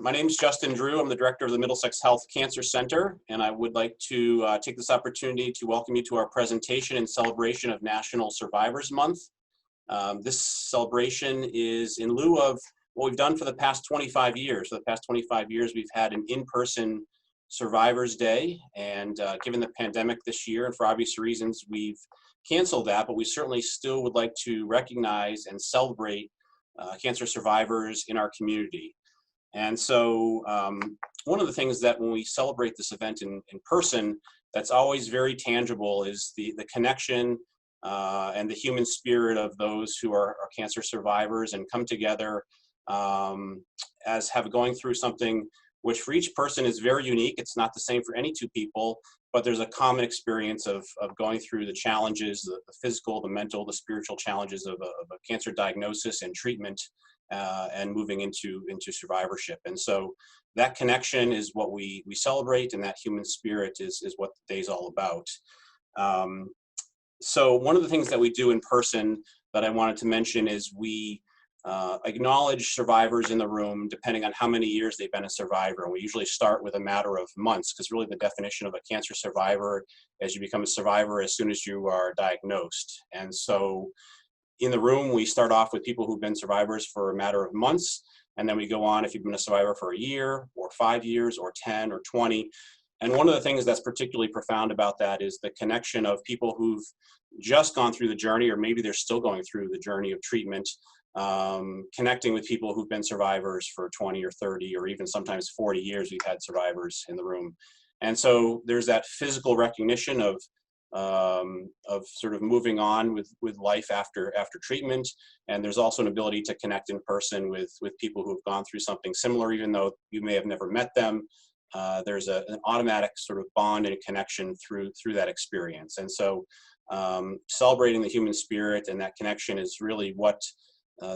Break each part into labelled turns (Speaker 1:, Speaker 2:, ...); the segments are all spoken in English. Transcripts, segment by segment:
Speaker 1: My name is Justin Drew. I'm the director of the Middlesex Health Cancer Center, and I would like to take this opportunity to welcome you to our presentation in celebration of National Survivors Month. This celebration is in lieu of what we've done for the past 25 years. For the past 25 years, we've had an in-person Survivors Day, and given the pandemic this year, and for obvious reasons, we've canceled that, but we certainly still would like to recognize and celebrate cancer survivors in our community. And so one of the things that when we celebrate this event in person, that's always very tangible is the connection and the human spirit of those who are cancer survivors and come together as going through something which for each person is very unique. It's not the same for any two people, but there's a common experience of going through the challenges, the physical, the mental, the spiritual challenges of a cancer diagnosis and treatment and moving into survivorship. And so that connection is what we celebrate, and that human spirit is what the day's all about. So one of the things that we do in person that I wanted to mention is we acknowledge survivors in the room depending on how many years they've been a survivor. And we usually start with a matter of months, because really the definition of a cancer survivor is you become a survivor as soon as you are diagnosed. And so in the room, we start off with people who've been survivors for a matter of months, and then we go on if you've been a survivor for a year or 5 years or 10 or 20. And one of the things that's particularly profound about that is the connection of people who've just gone through the journey, or maybe they're still going through the journey of treatment, connecting with people who've been survivors for 20 or 30 or even sometimes 40 years. We've had survivors in the room. And so there's that physical recognition of sort of moving on with life after treatment. And there's also an ability to connect in person with people who have gone through something similar, even though you may have never met them. There's an automatic sort of bond and connection through that experience. And so celebrating the human spirit and that connection is really what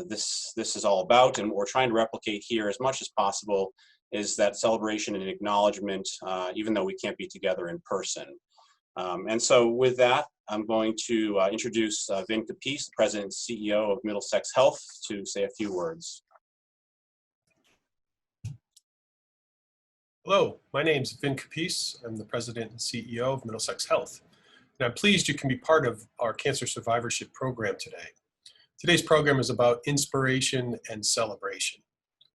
Speaker 1: this is all about. And what we're trying to replicate here as much as possible is that celebration and acknowledgement, even though we can't be together in person. And so with that, I'm going to introduce Vin Capice, the President and CEO of Middlesex Health, to say a few words.
Speaker 2: Hello, my name is Vin Capice. I'm the President and CEO of Middlesex Health. And I'm pleased you can be part of our cancer survivorship program today. Today's program is about inspiration and celebration.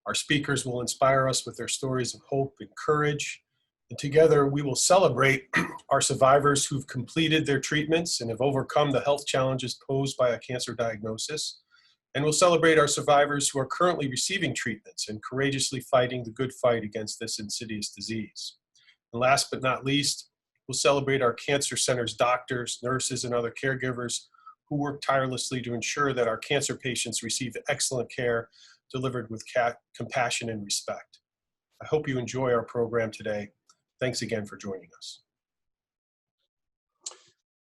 Speaker 2: Our speakers will inspire us with their stories of hope and courage. And together we will celebrate our survivors who've completed their treatments and have overcome the health challenges posed by a cancer diagnosis. And we'll celebrate our survivors who are currently receiving treatments and courageously fighting the good fight against this insidious disease. And last but not least, we'll celebrate our cancer center's doctors, nurses, and other caregivers who work tirelessly to ensure that our cancer patients receive excellent care delivered with compassion and respect. I hope you enjoy our program today. Thanks again for joining us.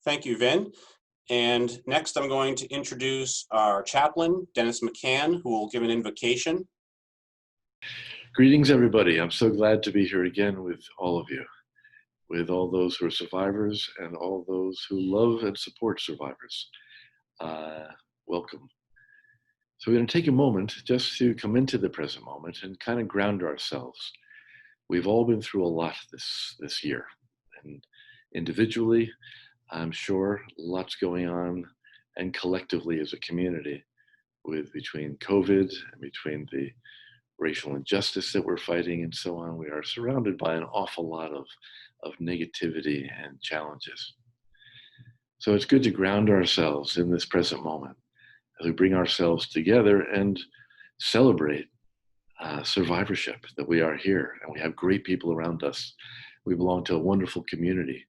Speaker 1: Thank you, Vin. And next I'm going to introduce our chaplain, Dennis McCann, who will give an invocation.
Speaker 3: Greetings, everybody. I'm so glad to be here again with all of you, with all those who are survivors and all those who love and support survivors. Welcome. So we're going to take a moment just to come into the present moment and kind of ground ourselves. We've all been through a lot this year, and individually, I'm sure lots going on, and collectively as a community, between COVID and between the racial injustice that we're fighting and so on. We are surrounded by an awful lot of negativity and challenges. So it's good to ground ourselves in this present moment as we bring ourselves together and celebrate survivorship, that we are here and we have great people around us. We belong to a wonderful community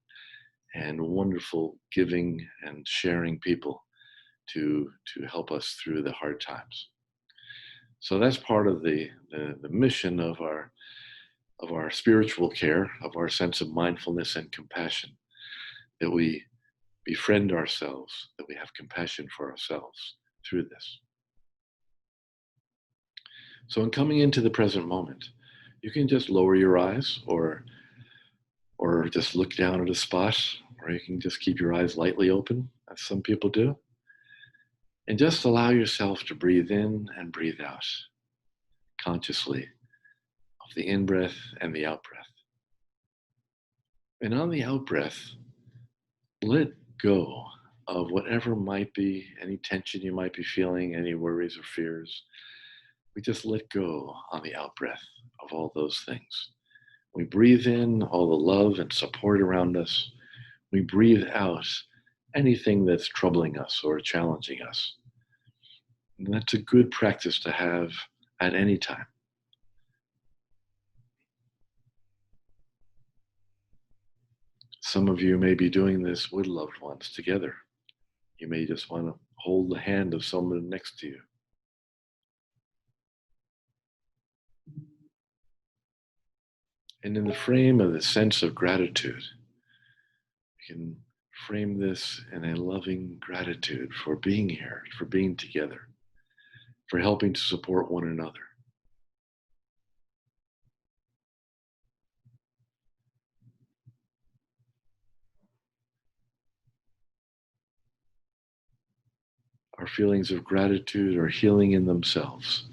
Speaker 3: and wonderful giving and sharing people to help us through the hard times. So that's part of the mission of our spiritual care, of our sense of mindfulness and compassion, that we befriend ourselves, that we have compassion for ourselves through this. So in coming into the present moment, you can just lower your eyes or just look down at a spot, or you can just keep your eyes lightly open, as some people do. And just allow yourself to breathe in and breathe out consciously of of the in-breath and the out-breath. And on the out-breath, let go of whatever might be, any tension you might be feeling, any worries or fears. We just let go on the out-breath of all those things. We breathe in all the love and support around us. We breathe out anything that's troubling us or challenging us. And that's a good practice to have at any time. Some of you may be doing this with loved ones together. You may just want to hold the hand of someone next to you. And in the frame of the sense of gratitude, you can frame this in a loving gratitude for being here, for being together, for helping to support one another. Our feelings of gratitude are healing in themselves.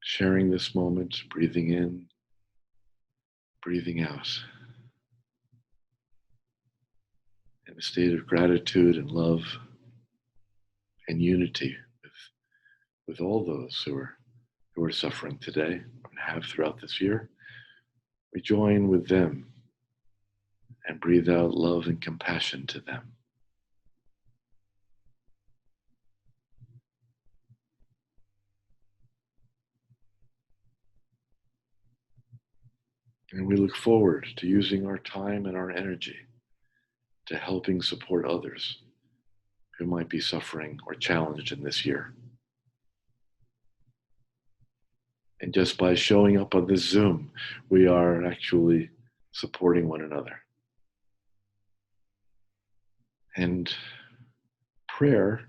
Speaker 3: Sharing this moment, breathing in, breathing out, in a state of gratitude and love and unity with all those who are suffering today and have throughout this year. We join with them and breathe out love and compassion to them. And we look forward to using our time and our energy to helping support others who might be suffering or challenged in this year. And just by showing up on this Zoom, we are actually supporting one another. And prayer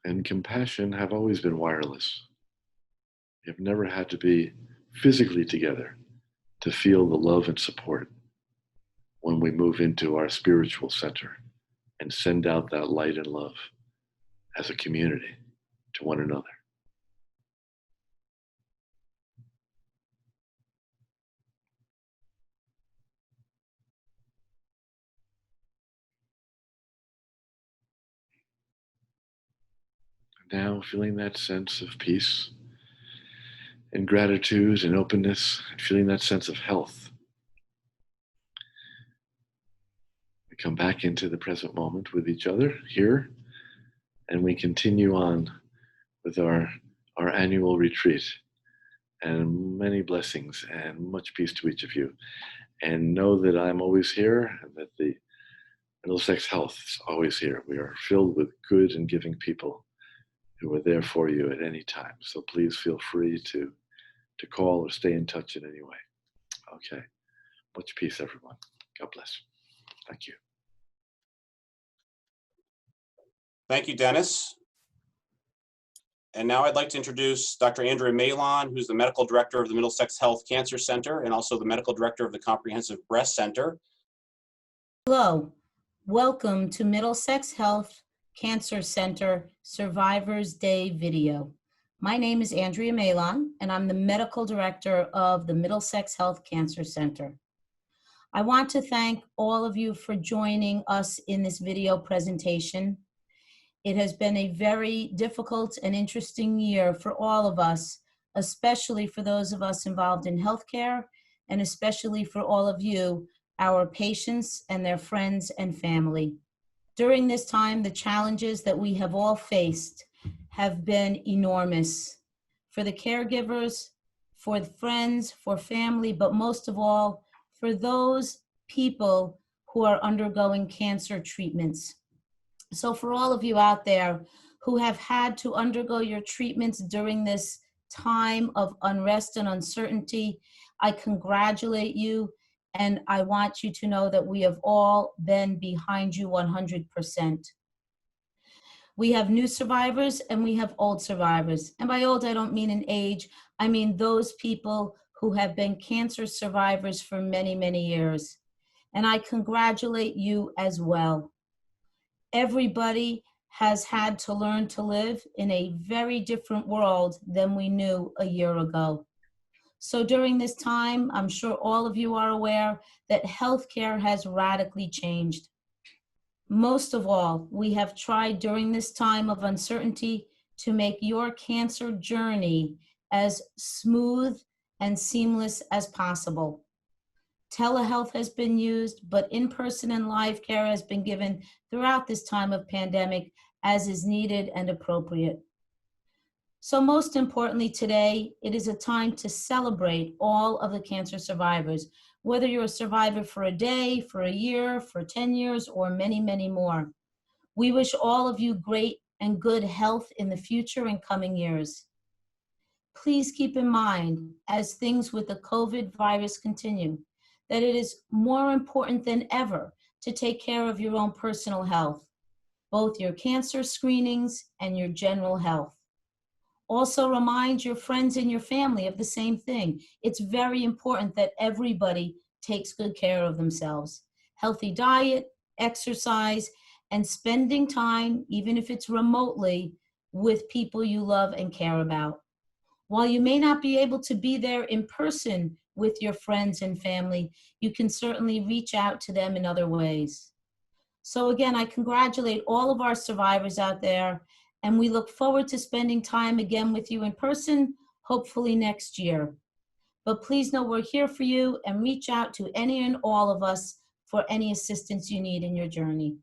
Speaker 3: and compassion have always been wireless. You've never had to be physically together to feel the love and support when we move into our spiritual center and send out that light and love as a community to one another. Now feeling that sense of peace and gratitude and openness, and feeling that sense of health. We come back into the present moment with each other here, and we continue on with our annual retreat. And many blessings and much peace to each of you. And know that I'm always here, and that the Middlesex Health is always here. We are filled with good and giving people who are there for you at any time. So please feel free to call or stay in touch in any way. Okay. Much peace, everyone. God bless. Thank you.
Speaker 1: Thank you, Dennis. And now I'd like to introduce Dr. Andrea Malon, who's the Medical Director of the Middlesex Health Cancer Center and also the Medical Director of the Comprehensive Breast Center.
Speaker 4: Hello, welcome to Middlesex Health Cancer Center Survivors Day video. My name is Andrea Malon, and I'm the Medical Director of the Middlesex Health Cancer Center. I want to thank all of you for joining us in this video presentation. It has been a very difficult and interesting year for all of us, especially for those of us involved in healthcare, and especially for all of you, our patients and their friends and family. During this time, the challenges that we have all faced have been enormous for the caregivers, for the friends, for family, but most of all, for those people who are undergoing cancer treatments. So for all of you out there who have had to undergo your treatments during this time of unrest and uncertainty, I congratulate you, and I want you to know that we have all been behind you 100%. We have new survivors and we have old survivors. And by old, I don't mean in age. I mean those people who have been cancer survivors for many, many years. and I congratulate you as well. Everybody has had to learn to live in a very different world than we knew a year ago. So during this time, I'm sure all of you are aware that healthcare has radically changed. Most of all, we have tried during this time of uncertainty to make your cancer journey as smooth and seamless as possible. Telehealth has been used, but in-person and live care has been given throughout this time of pandemic as is needed and appropriate. So most importantly today, it is a time to celebrate all of the cancer survivors, whether you're a survivor for a day, for a year, for 10 years, or many, many more. We wish all of you great and good health in the future and coming years. Please keep in mind, as things with the COVID virus continue, that it is more important than ever to take care of your own personal health, both your cancer screenings and your general health. Also remind your friends and your family of the same thing. It's very important that everybody takes good care of themselves. Healthy diet, exercise, and spending time, even if it's remotely, with people you love and care about. While you may not be able to be there in person with your friends and family, you can certainly reach out to them in other ways. So again, I congratulate all of our survivors out there, and we look forward to spending time again with you in person, hopefully next year. But please know we're here for you, and reach out to any and all of us for any assistance you need in your journey.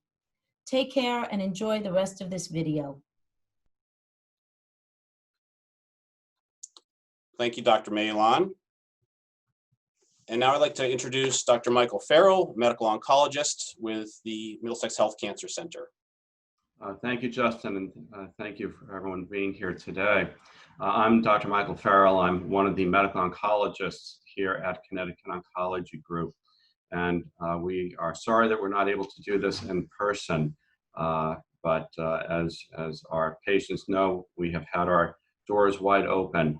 Speaker 4: Take care and enjoy the rest of this video.
Speaker 1: Thank you, Dr. Maylon. And now I'd like to introduce Dr. Michael Farrell, medical oncologist with the Middlesex Health Cancer Center.
Speaker 5: Thank you, Justin, and thank you for everyone being here today. I'm Dr. Michael Farrell. I'm one of the medical oncologists here at Connecticut Oncology Group. And we are sorry that we're not able to do this in person, but as our patients know, we have had our doors wide open,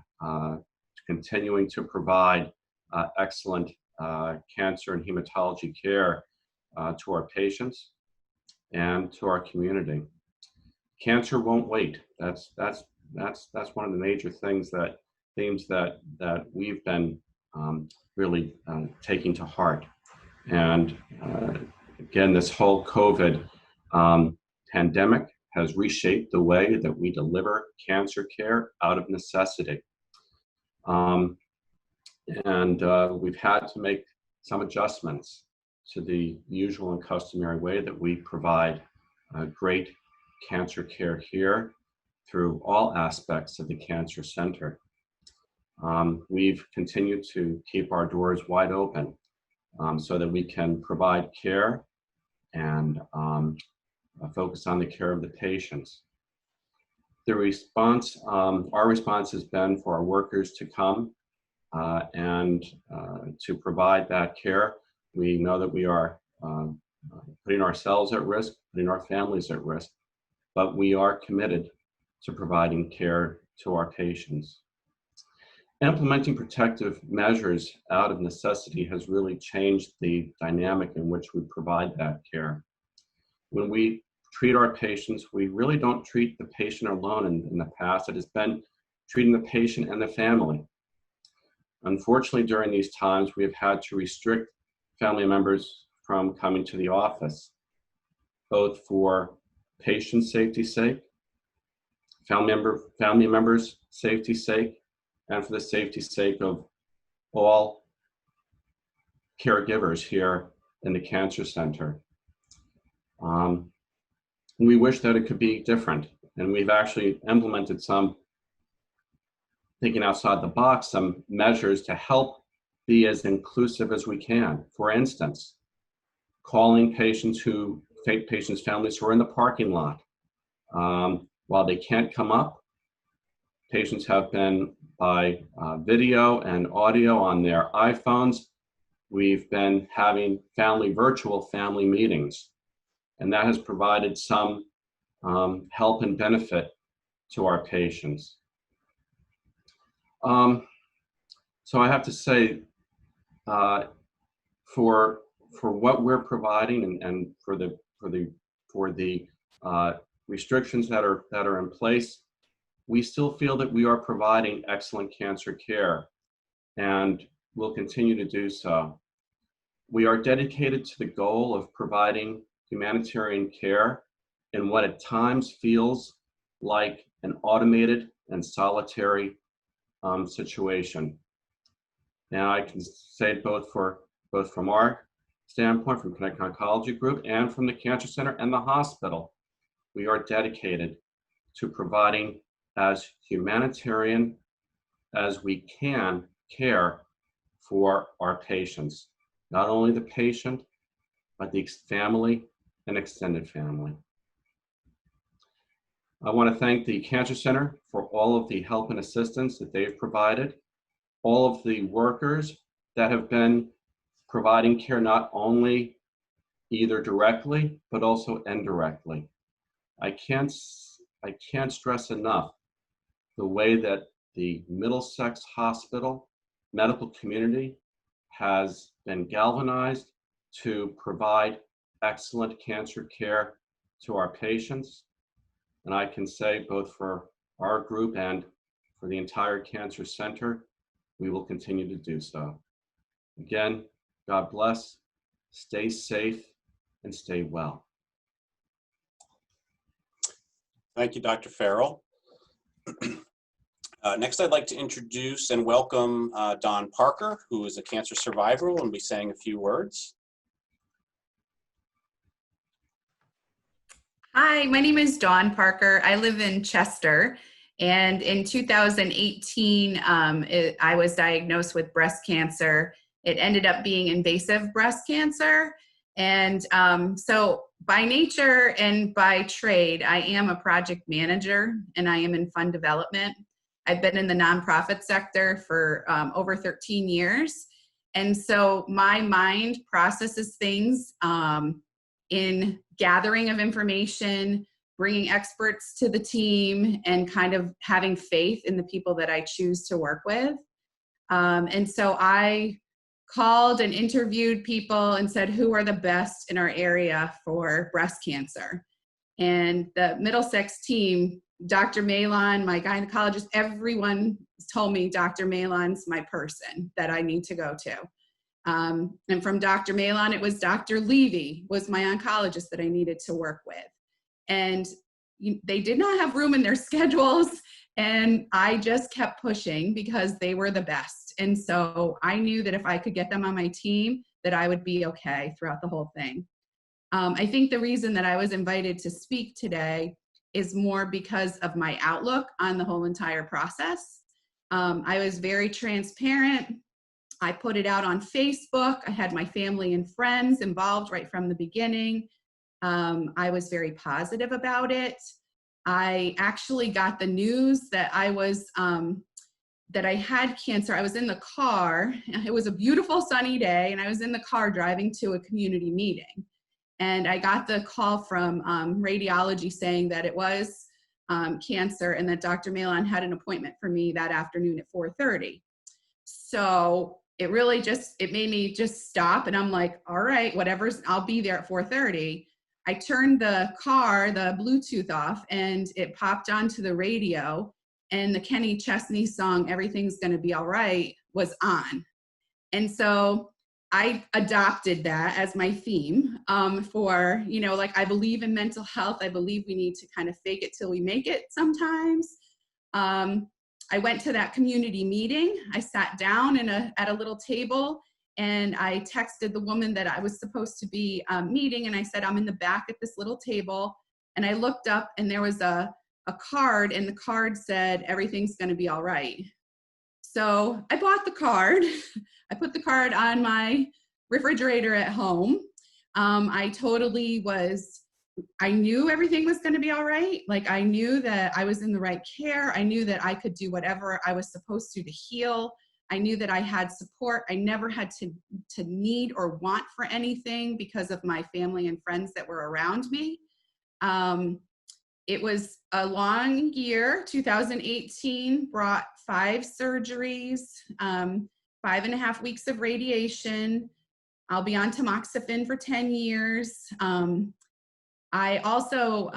Speaker 5: continuing to provide excellent cancer and hematology care to our patients and to our community. Cancer won't wait. That's one of the major themes that we've been really taking to heart. And again, this whole COVID pandemic has reshaped the way that we deliver cancer care out of necessity. We've had to make some adjustments to the usual and customary way that we provide great cancer care here through all aspects of the cancer center. We've continued to keep our doors wide open so that we can provide care and focus on the care of the patients. The response, our response has been for our workers to come and to provide that care. We know that we are putting ourselves at risk, putting our families at risk, but we are committed to providing care to our patients. Implementing protective measures out of necessity has really changed the dynamic in which we provide that care. When we treat our patients, we really don't treat the patient alone in the past. It has been treating the patient and the family. Unfortunately, during these times, we have had to restrict family members from coming to the office, both for patient safety's sake, family members' safety's sake, and for the safety's sake of all caregivers here in the cancer center. We wish that it could be different, and we've actually implemented some, thinking outside the box, some measures to help be as inclusive as we can. For instance, calling patients' families who are in the parking lot. While they can't come up, patients have been by video and audio on their iPhones. We've been having virtual family meetings, and that has provided some help and benefit to our patients. So I have to say, for for what we're providing and for the restrictions that are in place, we still feel that we are providing excellent cancer care, and will continue to do so. We are dedicated to the goal of providing humanitarian care in what at times feels like an automated and solitary situation. Now, I can say both from our standpoint, from Connect Oncology Group, and from the Cancer Center and the hospital, we are dedicated to providing as humanitarian as we can care for our patients. Not only the patient, but the family and extended family. I want to thank the Cancer Center for all of the help and assistance that they've provided, all of the workers that have been providing care not only either directly, but also indirectly. I can't stress enough the way that the Middlesex Hospital medical community has been galvanized to provide excellent cancer care to our patients. And I can say both for our group and for the entire Cancer Center, we will continue to do so. Again, God bless, stay safe, and stay well.
Speaker 1: Thank you, Dr. Farrell. Next, I'd like to introduce and welcome Don Parker, who is a cancer survivor and will be saying a few words.
Speaker 6: Hi, my name is Dawn Parker. I live in Chester, and in 2018, I was diagnosed with breast cancer. It ended up being invasive breast cancer, and so by nature and by trade, I am a project manager, and I am in fund development. I've been in the nonprofit sector for over 13 years, and so my mind processes things in gathering of information, bringing experts to the team, and kind of having faith in the people that I choose to work with. And so I called and interviewed people and said, who are the best in our area for breast cancer? And the Middlesex team, Dr. Malon, my gynecologist, everyone told me Dr. Malon's my person that I need to go to. And from Dr. Malon, it was Dr. Levy was my oncologist that I needed to work with. And they did not have room in their schedules. And I just kept pushing because they were the best. And so I knew that if I could get them on my team, that I would be okay throughout the whole thing. I think the reason that I was invited to speak today is more because of my outlook on the whole entire process. I was very transparent. I put it out on Facebook. I had my family and friends involved right from the beginning. I was very positive about it. I actually got the news that that I had cancer. I was in the car. It was a beautiful sunny day, and I was in the car driving to a community meeting. And I got the call from radiology saying that it was cancer and that Dr. Malon had an appointment for me that afternoon at 4:30. So it really it made me just stop, and I'm like, all right, whatever's, I'll be there at 4:30. I turned the Bluetooth off, and it popped onto the radio, and the Kenny Chesney song, Everything's Gonna Be All Right, was on. And so I adopted that as my theme for, like, I believe in mental health. I believe we need to kind of fake it till we make it sometimes. I went to that community meeting. I sat down at a little table, and I texted the woman that I was supposed to be meeting, and I said, I'm in the back at this little table. And I looked up, and there was a card, and the card said, everything's gonna be all right. So I bought the card. I put the card on my refrigerator at home. I knew everything was going to be all right. Like, I knew that I was in the right care. I knew that I could do whatever I was supposed to heal. I knew that I had support. I never had to need or want for anything because of my family and friends that were around me. It was a long year. 2018 brought 5 surgeries, 5.5 weeks of radiation, I'll be on tamoxifen for 10 years. I also,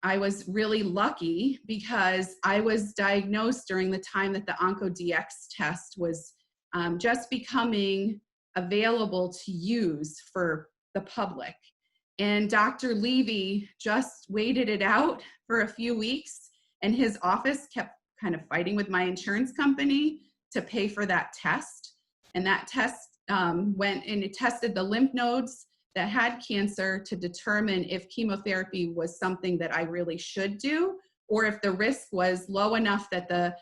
Speaker 6: I was really lucky because I was diagnosed during the time that the OncoDX test was just becoming available to use for the public. And Dr. Levy just waited it out for a few weeks, and his office kept kind of fighting with my insurance company to pay for that test. And that test went and it tested the lymph nodes that had cancer to determine if chemotherapy was something that I really should do, or if the risk was low enough that the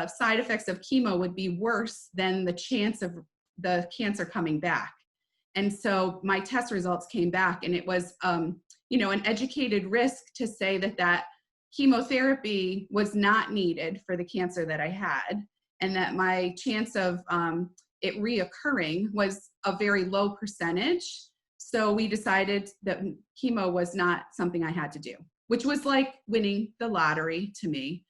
Speaker 6: side effects of chemo would be worse than the chance of the cancer coming back. And so my test results came back, and it was, you know, an educated risk to say that that chemotherapy was not needed for the cancer that I had, and that my chance of it reoccurring was a very low percentage. So we decided that chemo was not something I had to do, which was like winning the lottery to me.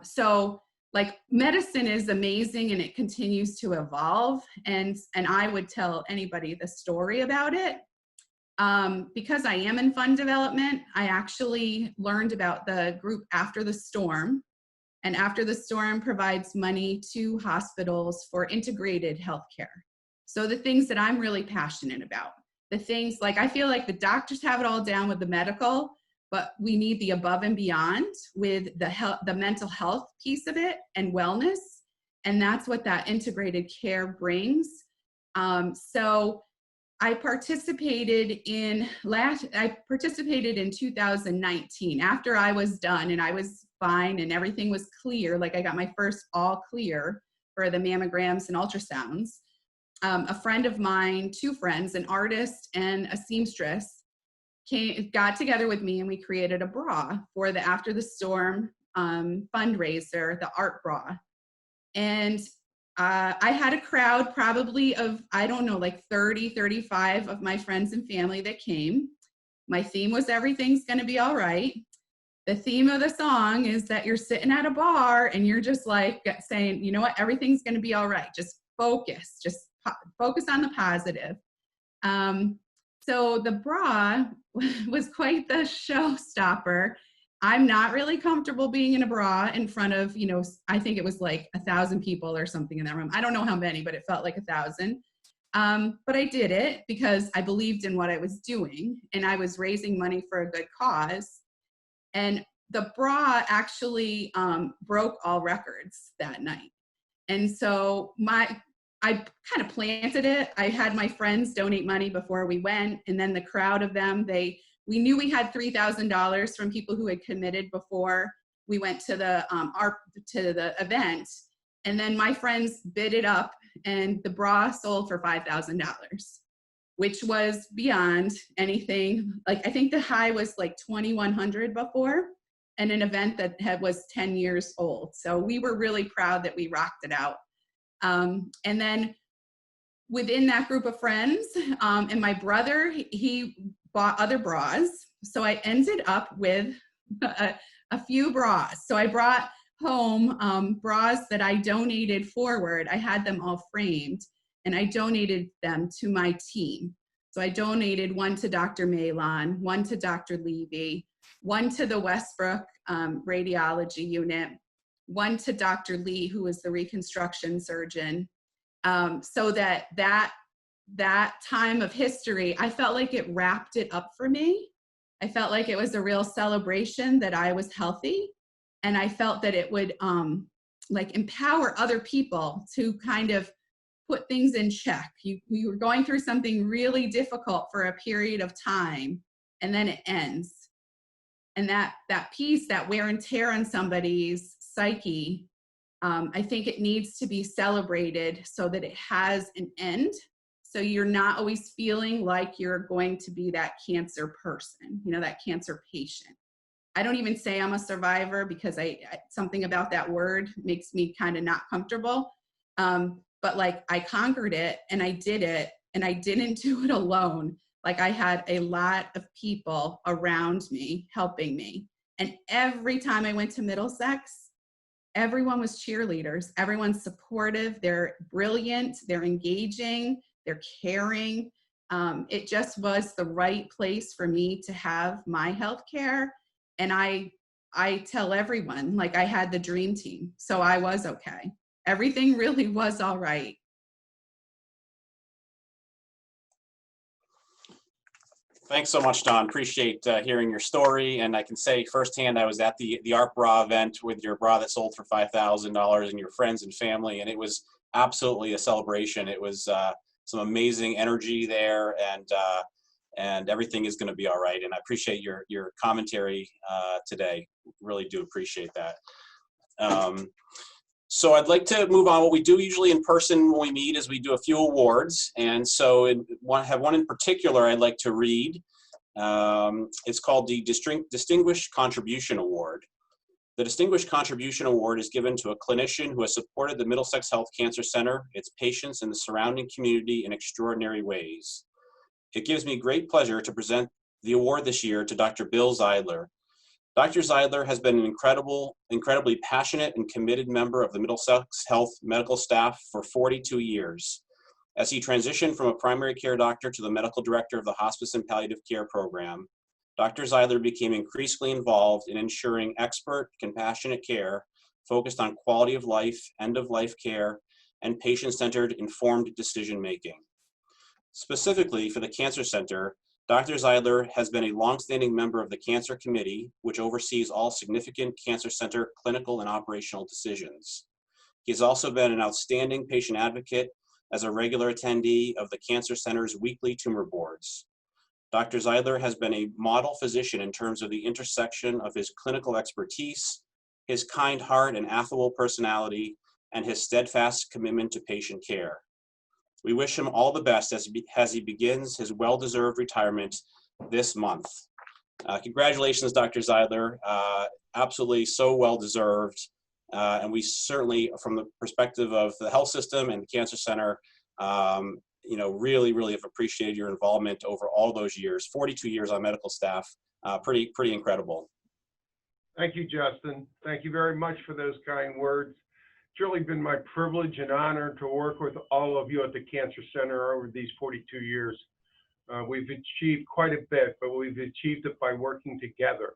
Speaker 6: So like medicine is amazing, and it continues to evolve. And I would tell anybody the story about it. Because I am in fund development, I actually learned about the group After the Storm. And After the Storm provides money to hospitals for integrated healthcare. So the things that I'm really passionate about, the things like, I feel like the doctors have it all down with the medical, but we need the above and beyond with the health, the mental health piece of it and wellness. And that's what that integrated care brings. So I participated in 2019 after I was done and I was fine and everything was clear. Like I got my first all clear for the mammograms and ultrasounds. A friend of mine, two friends, an artist and a seamstress, got together with me and we created a bra for the After the Storm fundraiser, the art bra. And I had a crowd probably of, I don't know, like 30, 35 of my friends and family that came. My theme was everything's gonna be all right. The theme of the song is that you're sitting at a bar and you're just like saying, you know what, everything's gonna be all right. Just focus on the positive. So the bra was quite the showstopper. I'm not really comfortable being in a bra in front of, you know, I think it was like 1,000 people or something in that room. I don't know how many, but it felt like 1,000. But I did it because I believed in what I was doing and I was raising money for a good cause. And the bra actually broke all records that night. And so I kind of planted it. I had my friends donate money before we went, and then the crowd of them, we knew we had $3,000 from people who had committed before we went to the event. And then my friends bid it up and the bra sold for $5,000, which was beyond anything. Like I think the high was like 2,100 before, and an event that was 10 years old. So we were really proud that we rocked it out. And then within that group of friends, and my brother, he bought other bras. So I ended up with a few bras. So I brought home bras that I donated forward. I had them all framed and I donated them to my team. So I donated one to Dr. Malon, one to Dr. Levy, one to the Westbrook radiology unit, one to Dr. Lee, who was the reconstruction surgeon. So that time of history, I felt like it wrapped it up for me. I felt like it was a real celebration that I was healthy. And I felt that it would like empower other people to kind of put things in check. You were going through something really difficult for a period of time, and then it ends. And that piece, that wear and tear on somebody's psyche, I think it needs to be celebrated so that it has an end. So you're not always feeling like you're going to be that cancer person, you know, that cancer patient. I don't even say I'm a survivor because something about that word makes me kind of not comfortable. But like I conquered it and I did it, and I didn't do it alone. Like I had a lot of people around me helping me. And every time I went to Middlesex, everyone was cheerleaders. Everyone's supportive. They're brilliant. They're engaging. they're caring. It just was the right place for me to have my health care. And I tell everyone, like, I had the dream team, so I was okay. Everything really was all right.
Speaker 1: Thanks so much, Dawn. Appreciate hearing your story. And I can say firsthand, I was at the Art Bra event with your bra that sold for $5,000 and your friends and family, and it was absolutely a celebration. It was some amazing energy there, and everything is going to be all right. And I appreciate your commentary today. Really do appreciate that. So I'd like to move on. What we do usually in person when we meet is we do a few awards. And so I have one in particular I'd like to read. It's called the Distinguished Contribution Award. The Distinguished Contribution Award is given to a clinician who has supported the Middlesex Health Cancer Center, its patients, and the surrounding community in extraordinary ways. It gives me great pleasure to present the award this year to Dr. Bill Zeidler. Dr. Zeidler has been an incredibly passionate and committed member of the Middlesex Health medical staff for 42 years. As he transitioned from a primary care doctor to the medical director of the Hospice and Palliative Care Program, Dr. Zeidler became increasingly involved in ensuring expert, compassionate care focused on quality of life, end-of-life care, and patient-centered informed decision-making. Specifically for the Cancer Center, Dr. Zeidler has been a longstanding member of the Cancer Committee, which oversees all significant Cancer Center clinical and operational decisions. He has also been an outstanding patient advocate as a regular attendee of the Cancer Center's weekly tumor boards. Dr. Zeidler has been a model physician in terms of the intersection of his clinical expertise, his kind heart and affable personality, and his steadfast commitment to patient care. We wish him all the best as he begins his well-deserved retirement this month. Congratulations, Dr. Zeidler. Absolutely so well-deserved. And we certainly, from the perspective of the health system and the Cancer Center, really, really have appreciated your involvement over all those years, 42 years on medical staff. Pretty incredible.
Speaker 7: Thank you, Justin. Thank you very much for those kind words. It's really been my privilege and honor to work with all of you at the Cancer Center over these 42 years. We've achieved quite a bit, but we've achieved it by working together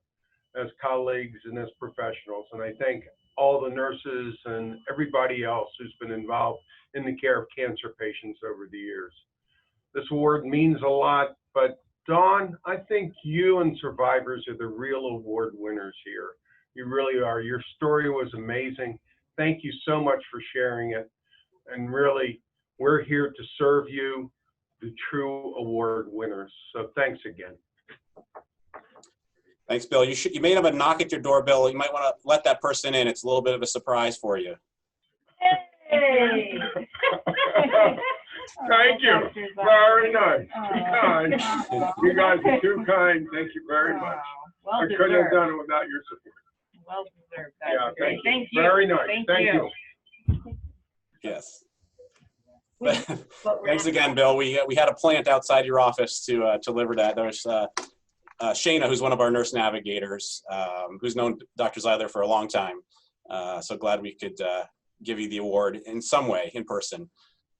Speaker 7: as colleagues and as professionals. And I thank all the nurses and everybody else who's been involved in the care of cancer patients over the years. This award means a lot, but Dawn, I think you and survivors are the real award winners here. You really are. Your story was amazing. Thank you so much for sharing it. And really, we're here to serve you, the true award winners. So thanks again.
Speaker 1: Thanks, Bill. You may have a knock at your doorbell. You might want to let that person in. It's a little bit of a surprise for you.
Speaker 8: Hey!
Speaker 7: Thank you. Very nice. Too kind. You guys are too kind. Thank you very much.
Speaker 8: Well
Speaker 7: I couldn't have done it without your support.
Speaker 8: Well deserved.
Speaker 7: Yeah,
Speaker 8: Thank you.
Speaker 7: Very nice.
Speaker 8: Thank you.
Speaker 1: Yes.
Speaker 8: But we're
Speaker 1: Thanks again, Bill. We had a plant outside your office to deliver that. There's Shayna, who's one of our nurse navigators, who's known Dr. Zeidler for a long time. So glad we could give you the award in some way, in person.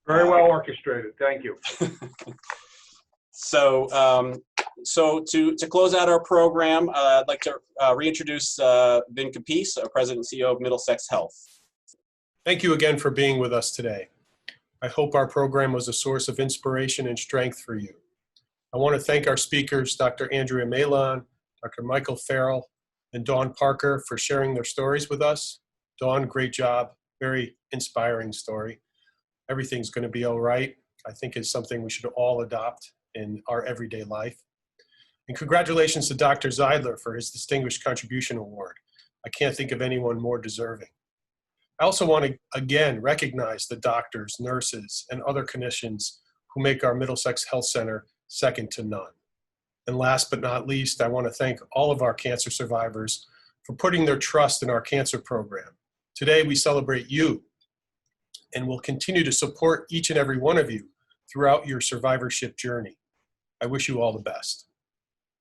Speaker 7: Very well orchestrated. Thank you.
Speaker 1: So to close out our program, I'd like to reintroduce Vin Capis, our President and CEO of Middlesex Health.
Speaker 2: Thank you again for being with us today. I hope our program was a source of inspiration and strength for you. I want to thank our speakers, Dr. Andrea Malon, Dr. Michael Farrell, and Dawn Parker for sharing their stories with us. Dawn, great job. Very inspiring story. Everything's going to be all right, I think is something we should all adopt in our everyday life. And congratulations to Dr. Zeidler for his Distinguished Contribution Award. I can't think of anyone more deserving. I also want to, again, recognize the doctors, nurses, and other clinicians who make our Middlesex Health Center second to none. And last but not least, I want to thank all of our cancer survivors for putting their trust in our cancer program. Today, we celebrate you, and we'll continue to support each and every one of you throughout your survivorship journey. I wish you all the best.